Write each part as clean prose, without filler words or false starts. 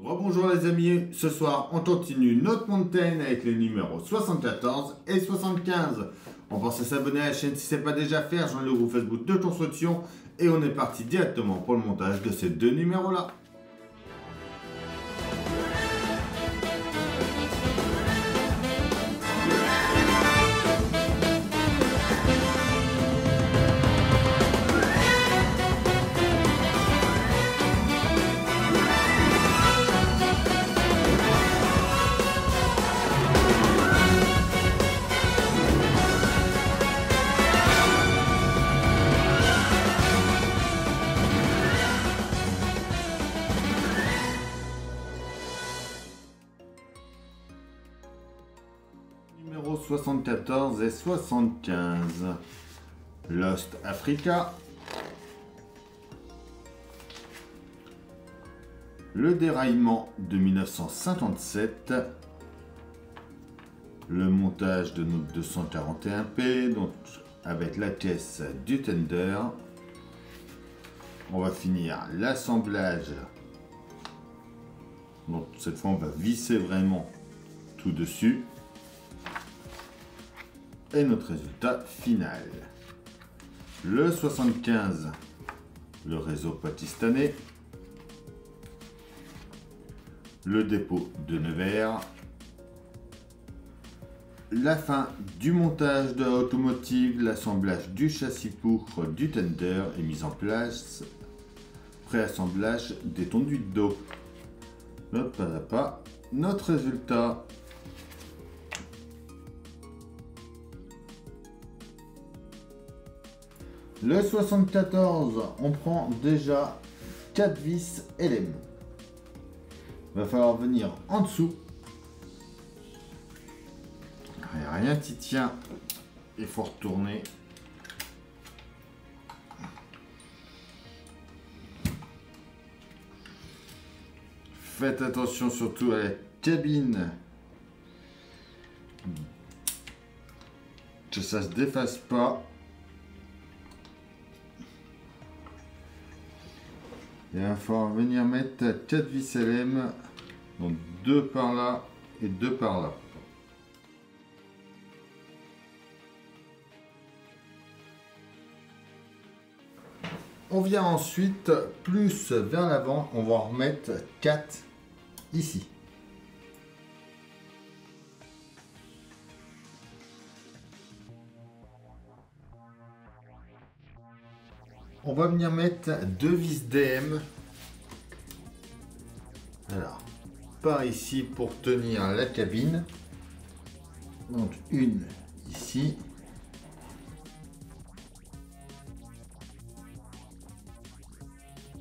Rebonjour les amis, ce soir on continue notre montagne avec les numéros 74 et 75. On pense à s'abonner à la chaîne si ce n'est pas déjà fait, rejoindre le groupe Facebook de construction et on est parti directement pour le montage de ces deux numéros là. Numéros 74 et 75. Lost Africa. Le déraillement de 1957. Le montage de notre 241p, donc avec la pièce du tender. On va finir l'assemblage. Donc cette fois on va visser vraiment tout dessus. Et notre résultat final. Le 75, le réseau pakistanais. Le dépôt de Nevers. La fin du montage de l'automotive, l'assemblage du châssis poutre du tender et mise en place, préassemblage des tondus de dos. Notre pas à pas, notre résultat. Le 74, on prend déjà 4 vis LM. Il va falloir venir en dessous. Rien qui tient. Il faut retourner. Faites attention surtout à la cabine. Que ça se défasse pas. Il va falloir venir mettre 4 vis LM, donc 2 par là et 2 par là. On vient ensuite plus vers l'avant, on va en remettre 4 ici. On va venir mettre 2 vis DM. Alors, par ici pour tenir la cabine. Donc une ici.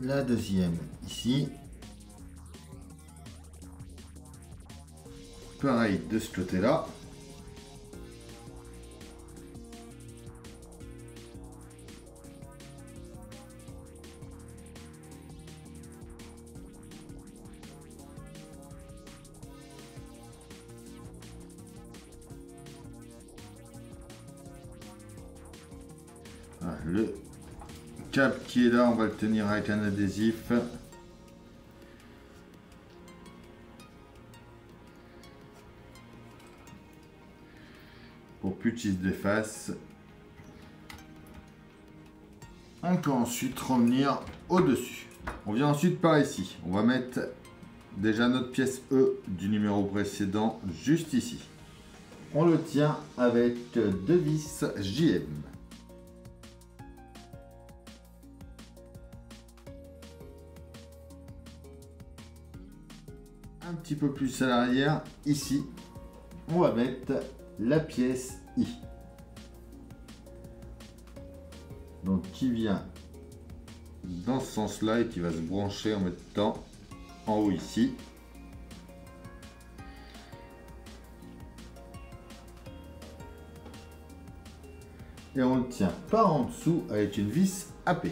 La deuxième ici. Pareil de ce côté-là. Le câble qui est là, on va le tenir avec un adhésif. Pour plus qu'il se défasse. On peut ensuite revenir au-dessus. On vient ensuite par ici. On va mettre déjà notre pièce E du numéro précédent juste ici. On le tient avec 2 vis JM. Un petit peu plus à l'arrière, ici, on va mettre la pièce I. Donc qui vient dans ce sens-là et qui va se brancher en mettant en haut ici. Et on le tient par en dessous avec une vis AP.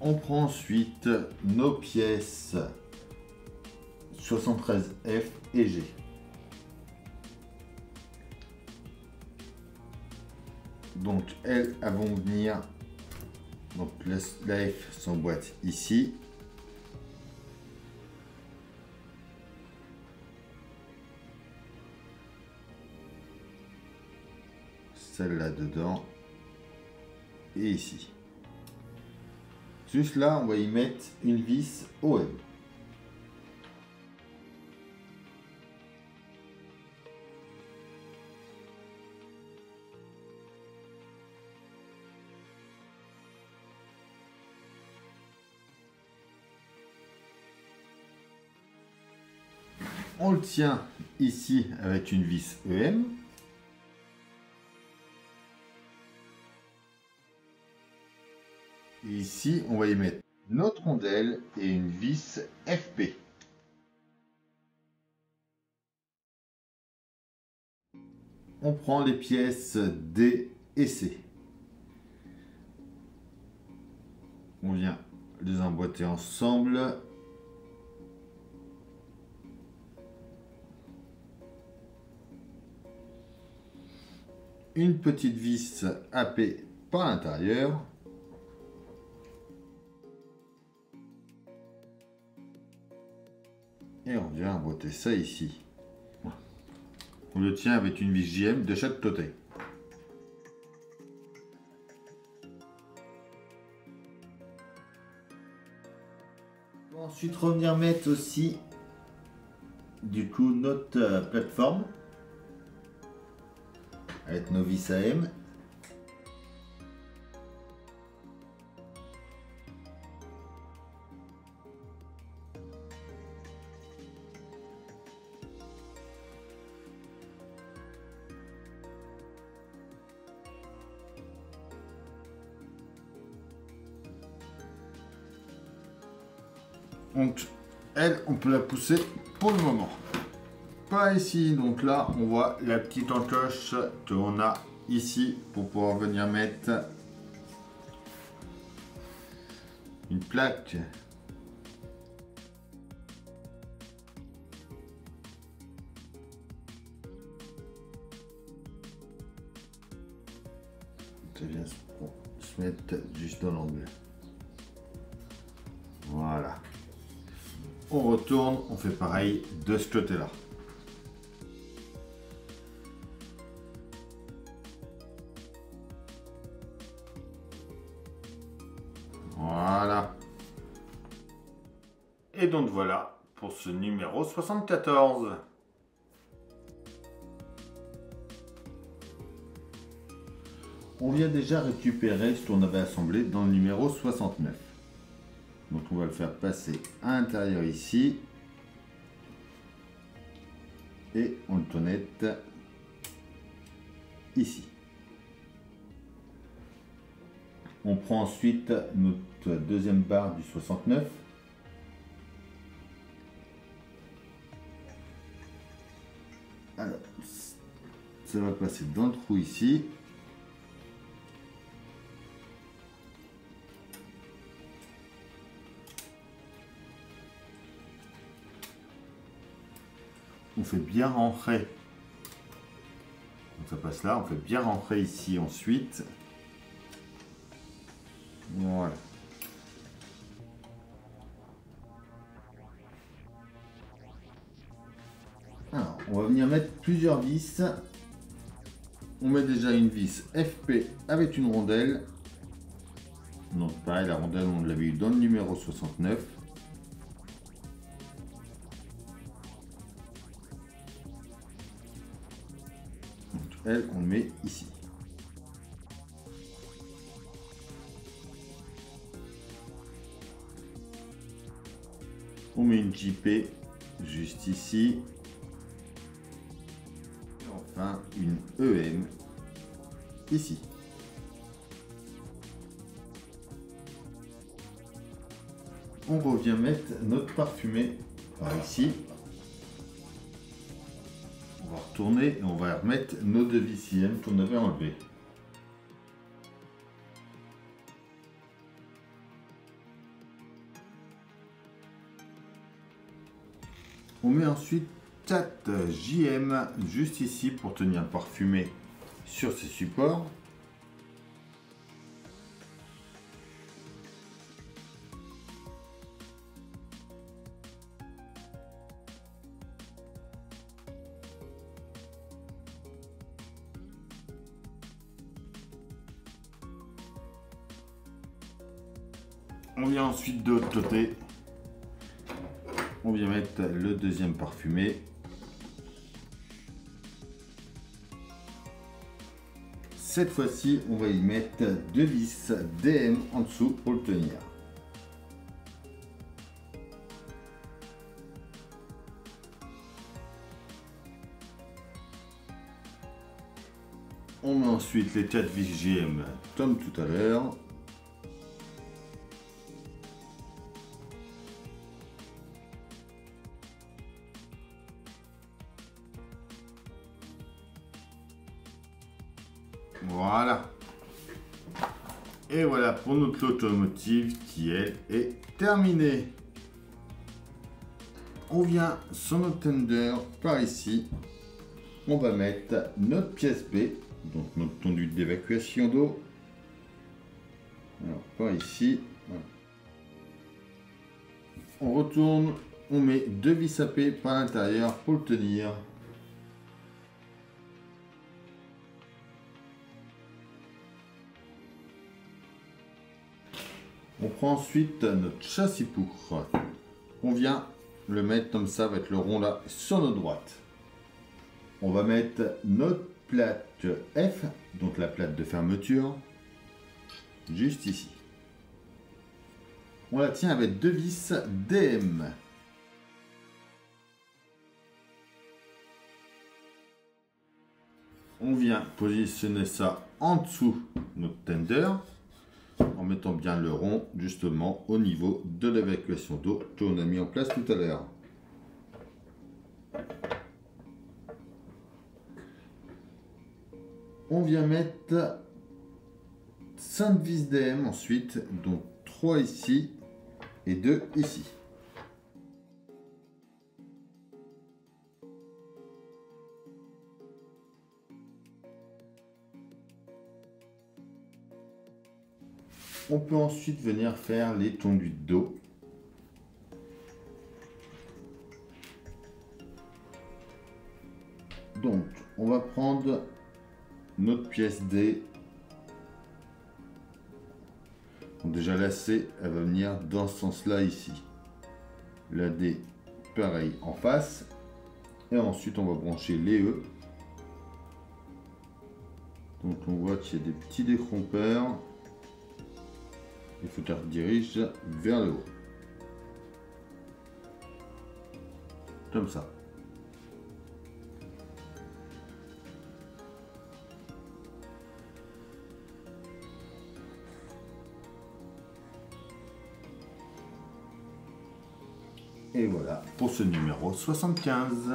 On prend ensuite nos pièces 73F et G. Donc elles vont venir, donc la F s'emboîte ici. Celle-là dedans et ici. Juste là, on va y mettre une vis OM. On le tient ici avec une vis EM. Et ici, on va y mettre notre rondelle et une vis FP. On prend les pièces D et C. On vient les emboîter ensemble. Une petite vis AP par l'intérieur. Et on vient emboîter ça ici. On le tient avec une vis JM de chaque côté. On va ensuite revenir mettre aussi du coup notre plateforme avec nos vis AM. Donc, elle, on peut la pousser pour le moment. Pas ici, donc là, on voit la petite encoche qu'on a ici pour pouvoir venir mettre une plaque. Ça vient se mettre juste dans l'angle. Voilà. On retourne, on fait pareil de ce côté-là. Voilà. Et donc voilà pour ce numéro 74. On vient déjà récupérer ce qu'on avait assemblé dans le numéro 69. Donc on va le faire passer à l'intérieur ici. Et on le connecte ici. On prend ensuite notre deuxième barre du 69. Alors, ça va passer dans le trou ici. On fait bien rentrer. Donc ça passe là, on fait bien rentrer ici ensuite. Voilà. Alors, on va venir mettre plusieurs vis. On met déjà une vis FP avec une rondelle. Donc pareil, la rondelle, on l'avait eu dans le numéro 69. Donc elle, on le met ici. On met une JP juste ici. Et enfin, une EM ici. On revient mettre notre parfumé par ici. On va retourner et on va remettre nos deux vis IM qu'on avait enlevées. On met ensuite 4 JM juste ici pour tenir le parfumé sur ces supports. On vient ensuite de l'autre côté. On vient mettre le deuxième parfumé. Cette fois-ci, on va y mettre 2 vis DM en dessous pour le tenir. On met ensuite les 4 vis GM comme tout à l'heure. Voilà. Et voilà pour notre locomotive qui, elle, est terminée. On vient sur notre tender par ici. On va mettre notre pièce B, donc notre conduite d'évacuation d'eau. Alors, par ici. Voilà. On retourne, on met 2 vis AP par l'intérieur pour le tenir. On prend ensuite notre châssis poutre. On vient le mettre comme ça avec le rond là sur notre droite. On va mettre notre plate F, donc la plate de fermeture, juste ici. On la tient avec 2 vis DM. On vient positionner ça en dessous de notre tender, en mettant bien le rond justement au niveau de l'évacuation d'eau qu'on a mis en place tout à l'heure. On vient mettre 5 vis DM ensuite, donc 3 ici et 2 ici. On peut ensuite venir faire les conduites d'eau. Donc, on va prendre notre pièce D. Donc déjà la C, elle va venir dans ce sens-là ici. La D, pareil en face. Et ensuite, on va brancher les E. Donc, on voit qu'il y a des petits décrompeurs. Il faut qu'elle dirige vers le haut. Comme ça. Et voilà pour ce numéro 75.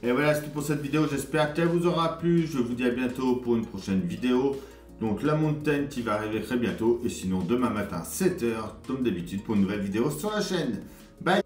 Et voilà, c'est tout pour cette vidéo. J'espère qu'elle vous aura plu. Je vous dis à bientôt pour une prochaine vidéo. Donc la montagne qui va arriver très bientôt. Et sinon demain matin 7 h comme d'habitude pour une nouvelle vidéo sur la chaîne. Bye!